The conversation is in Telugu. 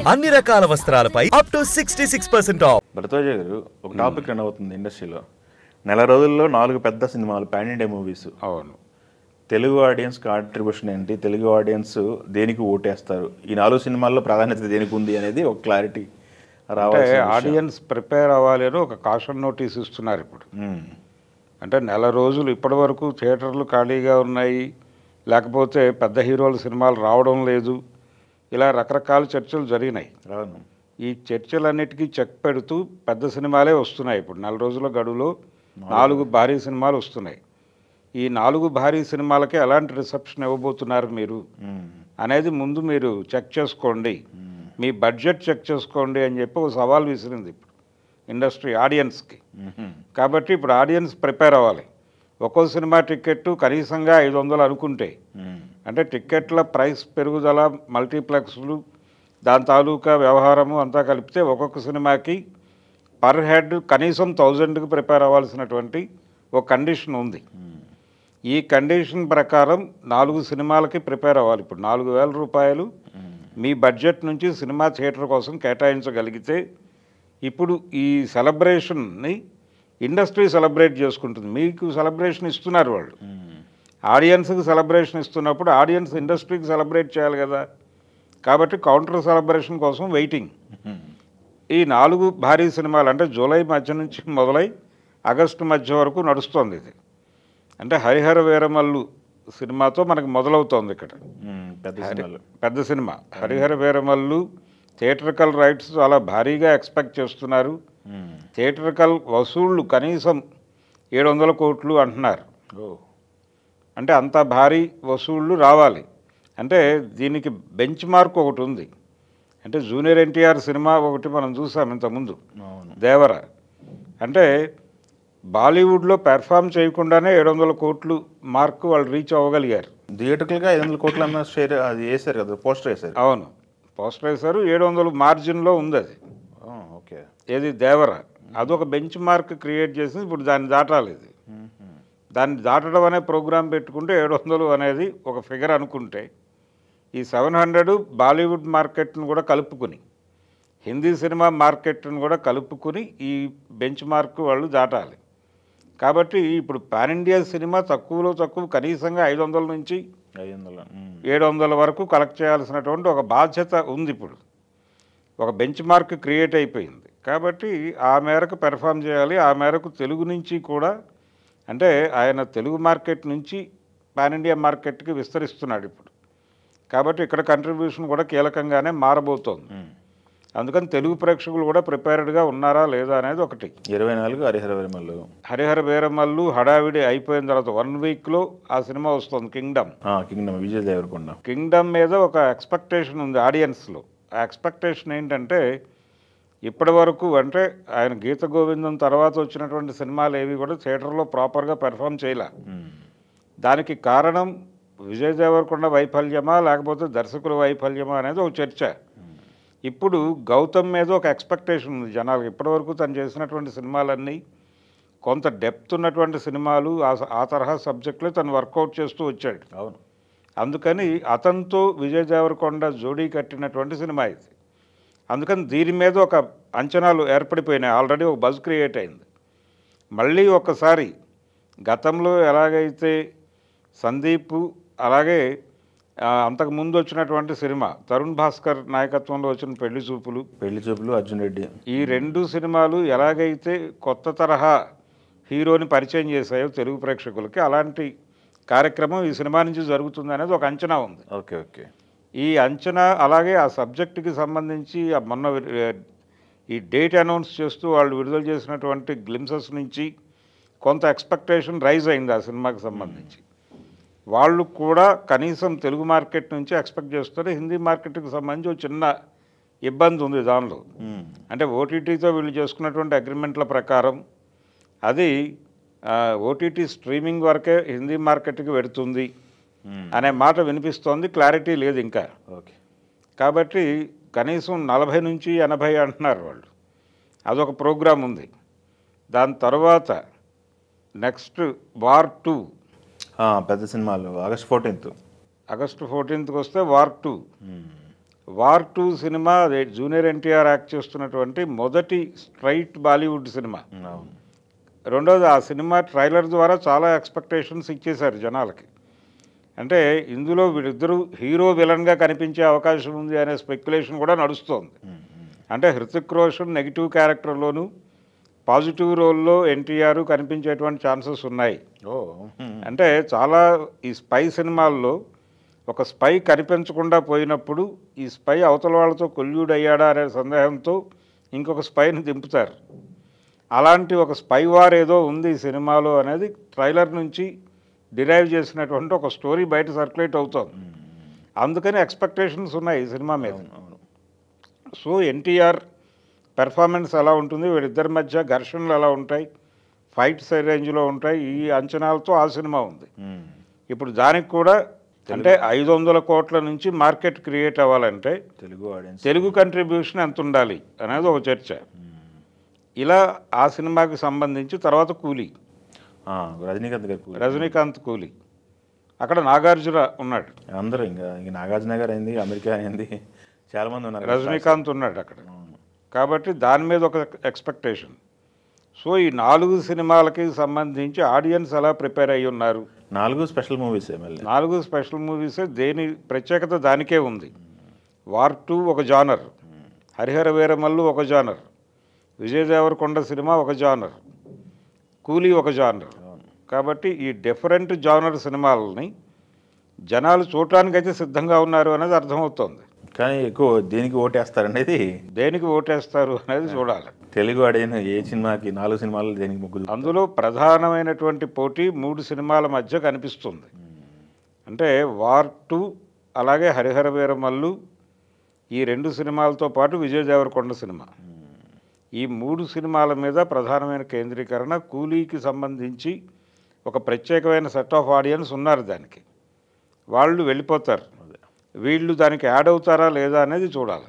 అన్ని రకాల వస్త్రాలపై అప్ టు 66% ఆఫ్. భరద్వాజ గారు, ఒక టాపిక్ రన్ అవుతుంది ఇండస్ట్రీలో. నెల రోజుల్లో 4 పెద్ద సినిమాలు, పాన్ ఇండియా మూవీస్. అవును. తెలుగు ఆడియన్స్ కాంట్రిబ్యూషన్ ఏంటి, తెలుగు ఆడియన్స్ దేనికి ఓటేస్తారు, ఈ 4 సినిమాల్లో ప్రాధాన్యత దేనికి ఉంది అనేది ఒక క్లారిటీ రావాలి. ఆడియన్స్ ప్రిపేర్ అవ్వాలి అని ఒక కాషన్ నోటీస్ ఇస్తున్నారు ఇప్పుడు. అంటే నెల రోజులు ఇప్పటి వరకు థియేటర్లు ఖాళీగా ఉన్నాయి, లేకపోతే పెద్ద హీరోల సినిమాలు రావడం లేదు, ఇలా రకరకాల చర్చలు జరిగినాయి. అవును. ఈ చర్చలన్నిటికీ చెక్ పెడుతూ పెద్ద సినిమాలే వస్తున్నాయి. ఇప్పుడు 4 రోజుల గడువులో 4 భారీ సినిమాలు వస్తున్నాయి. ఈ 4 భారీ సినిమాలకే ఎలాంటి రిసెప్షన్ ఇవ్వబోతున్నారు మీరు అనేది ముందు మీరు చెక్ చేసుకోండి, మీ బడ్జెట్ చెక్ చేసుకోండి అని చెప్పి ఒక సవాల్ విసిరింది ఇప్పుడు ఇండస్ట్రీ ఆడియన్స్కి. కాబట్టి ఇప్పుడు ఆడియన్స్ ప్రిపేర్ అవ్వాలి. ఒక్కో సినిమా టికెట్ కనీసంగా 500 అనుకుంటే, అంటే టిక్కెట్ల ప్రైస్ పెరుగుదల, మల్టీప్లెక్స్లు, దాని తాలూకా వ్యవహారము అంతా కలిపితే ఒక్కొక్క సినిమాకి పర్ హెడ్ కనీసం 1000కి ప్రిపేర్ అవ్వాల్సినటువంటి ఒక కండిషన్ ఉంది. ఈ కండిషన్ ప్రకారం 4 సినిమాలకి ప్రిపేర్ అవ్వాలి. ఇప్పుడు 4000 రూపాయలు మీ బడ్జెట్ నుంచి సినిమా థియేటర్ కోసం కేటాయించగలిగితే ఇప్పుడు ఈ సెలబ్రేషన్ని ఇండస్ట్రీ సెలబ్రేట్ చేసుకుంటుంది. మీకు సెలబ్రేషన్ ఇస్తున్నారు వాళ్ళు, ఆడియన్స్కి సెలబ్రేషన్ ఇస్తున్నప్పుడు ఆడియన్స్ ఇండస్ట్రీకి సెలబ్రేట్ చేయాలి కదా. కాబట్టి కౌంటర్ సెలబ్రేషన్ కోసం వెయిటింగ్. ఈ 4 భారీ సినిమాలు అంటే జూలై మధ్య నుంచి మొదలై ఆగస్టు మధ్య వరకు నడుస్తోంది ఇది. అంటే హరిహర వీరమల్లు సినిమాతో మనకు మొదలవుతోంది ఇక్కడ పెద్ద cinema. Harihara Veeramallu theatrical rights చాలా భారీగా ఎక్స్పెక్ట్ చేస్తున్నారు. థియేటర్కల్ వసూళ్ళు కనీసం 700 కోట్లు అంటున్నారు. అంటే అంత భారీ వసూళ్ళు రావాలి. అంటే దీనికి బెంచ్ మార్క్ ఒకటి ఉంది. అంటే జూనియర్ ఎన్టీఆర్ సినిమా ఒకటి మనం చూసాం ఇంతకుముందు, దేవర. అంటే బాలీవుడ్లో పెర్ఫామ్ చేయకుండానే 700 కోట్లు మార్క్ వాళ్ళు రీచ్ అవ్వగలిగారు. థియేటర్గా 500 కోట్ల షేర్ అది వేశారు కదా, పోస్టర్ వేశారు. అవును, పోస్టర్ వేశారు. 700 మార్జిన్లో ఉంది అది. ఓకే. ఏది దేవర, అదొక బెంచ్ మార్క్ క్రియేట్ చేసింది. ఇప్పుడు దాన్ని దాటాలి. ఇది దాన్ని దాటడం అనే ప్రోగ్రాం పెట్టుకుంటే 700 అనేది ఒక ఫిగర్ అనుకుంటే, ఈ 700 బాలీవుడ్ మార్కెట్ను కూడా కలుపుకుని, హిందీ సినిమా మార్కెట్ను కూడా కలుపుకుని ఈ బెంచ్ మార్క్ వాళ్ళు దాటాలి. కాబట్టి ఇప్పుడు పాన్ ఇండియా సినిమా తక్కువలో తక్కువ కనీసంగా 500 నుంచి 700 వరకు కలెక్ట్ చేయాల్సినటువంటి ఒక బాధ్యత ఉంది. ఇప్పుడు ఒక బెంచ్ మార్క్ క్రియేట్ అయిపోయింది. కాబట్టి ఆ మేరకు పెర్ఫామ్ చేయాలి. ఆ మేరకు తెలుగు నుంచి కూడా, అంటే ఆయన తెలుగు మార్కెట్ నుంచి పాన్ ఇండియా మార్కెట్కి విస్తరిస్తున్నాడు ఇప్పుడు. కాబట్టి ఇక్కడ కంట్రిబ్యూషన్ కూడా కీలకంగానే మారబోతోంది. అందుకని తెలుగు ప్రేక్షకులు కూడా ప్రిపేర్డ్గా ఉన్నారా లేదా అనేది ఒకటి. 24 హరిహర వీరమల్లు. హరిహర వీరమల్లు హడావిడి అయిపోయిన తర్వాత 1 వీక్లో ఆ సినిమా వస్తుంది, కింగ్డమ్. విజయ్ దేవరకొండ. కింగ్డమ్ మీద ఒక ఎక్స్పెక్టేషన్ ఉంది ఆడియన్స్లో. ఆ ఎక్స్పెక్టేషన్ ఏంటంటే, ఇప్పటి వరకు అంటే ఆయన గీత గోవిందం తర్వాత వచ్చినటువంటి సినిమాలు ఏవి కూడా థియేటర్లో ప్రాపర్గా పెర్ఫామ్ చేయలే. దానికి కారణం విజయ్ దేవరకొండ వైఫల్యమా లేకపోతే దర్శకుల వైఫల్యమా అనేది ఒక చర్చ. ఇప్పుడు గౌతమ్ మీద ఒక ఎక్స్పెక్టేషన్ ఉంది జనాలకు. ఇప్పటివరకు తను చేసినటువంటి సినిమాలన్నీ కొంత డెప్త్ ఉన్నటువంటి సినిమాలు, ఆ తరహా సబ్జెక్టులో తను వర్కౌట్ చేస్తూ వచ్చాడు. అవును. అందుకని అతనితో విజయ్ దేవరకొండ జోడీ కట్టినటువంటి సినిమా ఇది. అందుకని దీని మీద ఒక అంచనాలు ఏర్పడిపోయినాయి. ఆల్రెడీ ఒక బజ్ క్రియేట్ అయింది. మళ్ళీ ఒకసారి గతంలో ఎలాగైతే సందీప్, అలాగే అంతకుముందు వచ్చినటువంటి సినిమా తరుణ్ భాస్కర్ నాయకత్వంలో వచ్చిన పెళ్లి చూపులు, అర్జున్ రెడ్డి, ఈ 2 సినిమాలు ఎలాగైతే కొత్త తరహా హీరోని పరిచయం చేశాయో తెలుగు ప్రేక్షకులకి, అలాంటి కార్యక్రమం ఈ సినిమా నుంచి జరుగుతుంది అనేది ఒక అంచనా ఉంది. Okay okay. ఈ అంచనా, అలాగే ఆ సబ్జెక్టుకి సంబంధించి మొన్న ఈ డేట్ అనౌన్స్ చేస్తూ వాళ్ళు విడుదల చేసినటువంటి గ్లిమ్సెస్ నుంచి కొంత ఎక్స్పెక్టేషన్ రైజ్ అయింది ఆ సినిమాకి సంబంధించి. వాళ్ళు కూడా కనీసం తెలుగు మార్కెట్ నుంచి ఎక్స్పెక్ట్ చేస్తారు. హిందీ మార్కెట్కి సంబంధించి ఒక చిన్న ఇబ్బంది ఉంది దానిలో. అంటే ఓటీటీతో వీళ్ళు చేసుకున్నటువంటి అగ్రిమెంట్ల ప్రకారం అది ఓటీటీ స్ట్రీమింగ్ వరకే హిందీ మార్కెట్కి వెడుతుంది అనే మాట వినిపిస్తోంది. క్లారిటీ లేదు ఇంకా. కాబట్టి కనీసం 40 నుంచి 80 అంటున్నారు వాళ్ళు. అదొక ప్రోగ్రాం ఉంది. దాని తర్వాత నెక్స్ట్ వార్ 2 పెద్ద సినిమాలు ఆగస్ట్ 14th వస్తే వార్ 2. వార్ 2 సినిమా అదే జూనియర్ ఎన్టీఆర్ యాక్ట్ చేస్తున్నటువంటి మొదటి స్ట్రైట్ బాలీవుడ్ సినిమా. అవును. రెండోది ఆ సినిమా ట్రైలర్ ద్వారా చాలా ఎక్స్పెక్టేషన్స్ ఇచ్చేశారు జనాలకి. అంటే ఇందులో వీళ్ళిద్దరూ హీరో విలన్గా కనిపించే అవకాశం ఉంది అనే స్పెక్యులేషన్ కూడా నడుస్తోంది. అంటే హృతిక్ రోషన్ నెగిటివ్ క్యారెక్టర్లోను పాజిటివ్ రోల్లో ఎన్టీఆర్ కనిపించేటువంటి ఛాన్సెస్ ఉన్నాయి. ఓ అంటే చాలా ఈ స్పై సినిమాల్లో ఒక స్పై కనిపించకుండా పోయినప్పుడు ఈ స్పై అవతల వాళ్ళతో కొల్యూడ్ అయ్యాడా అనే సందేహంతో ఇంకొక స్పైని దింపుతారు. అలాంటి ఒక స్పై వార్ ఏదో ఉంది ఈ సినిమాలో అనేది ట్రైలర్ నుంచి డిరైవ్ చేసినటువంటి ఒక స్టోరీ బయట సర్క్యులేట్ అవుతుంది. అందుకని ఎక్స్పెక్టేషన్స్ ఉన్నాయి ఈ సినిమా మీద. సో ఎన్టీఆర్ పెర్ఫార్మెన్స్ ఎలా ఉంటుంది, వీళ్ళిద్దరి మధ్య ఘర్షణలు ఎలా ఉంటాయి, ఫైట్స్ రేంజ్లో ఉంటాయి, ఈ అంచనాలతో ఆ సినిమా ఉంది. ఇప్పుడు దానికి కూడా అంటే 500 కోట్ల నుంచి మార్కెట్ క్రియేట్ అవ్వాలంటే తెలుగు కంట్రిబ్యూషన్ ఎంత ఉండాలి అనేది ఒక చర్చ. ఇలా ఆ సినిమాకి సంబంధించి తర్వాత కూలీ, రజనీకాంత్ కూలీ, అక్కడ నాగార్జున ఉన్నాడు, అందరూ ఇంకా నాగార్జున గారు అయింది, అమెరికా అయింది, చాలామంది ఉన్నారు, రజనీకాంత్ ఉన్నాడు అక్కడ. కాబట్టి దాని మీద ఒక ఎక్స్పెక్టేషన్. సో ఈ 4 సినిమాలకి సంబంధించి ఆడియన్స్ ఎలా ప్రిపేర్ అయ్యి ఉన్నారు? 4 స్పెషల్ మూవీస్, 4 స్పెషల్ మూవీసే. దేని ప్రత్యేకత దానికే ఉంది. వార్ 2 ఒక జానర్, హరిహర వీరమల్లు ఒక జానర్, విజయ్ దేవరకొండ సినిమా ఒక జానర్, కూలీ ఒక జానర్. కాబట్టి ఈ డిఫరెంట్ జానర్ సినిమాలని జనాలు చూడటానికైతే సిద్ధంగా ఉన్నారు అనేది అర్థమవుతోంది. కానీ ఎక్కువ దేనికి ఓటేస్తారు అనేది, దేనికి ఓటేస్తారు అనేది చూడాలి. తెలుగు ఆడియన్ ఏ సినిమాకి, 4 సినిమాలు దేనికి మొగ్గు? అందులో ప్రధానమైనటువంటి పోటీ 3 సినిమాల మధ్య కనిపిస్తుంది. అంటే వార్ 2 అలాగే హరిహర వీరమల్లు, ఈ 2 సినిమాలతో పాటు విజయ్ దేవరకొండ సినిమా, ఈ 3 సినిమాల మీద ప్రధానమైన కేంద్రీకరణ. కూలీకి సంబంధించి ఒక ప్రత్యేకమైన సెట్ ఆఫ్ ఆడియన్స్ ఉన్నారు, దానికి వాళ్ళు వెళ్ళిపోతారు. వీళ్ళు దానికి యాడ్ అవుతారా లేదా అనేది చూడాలి.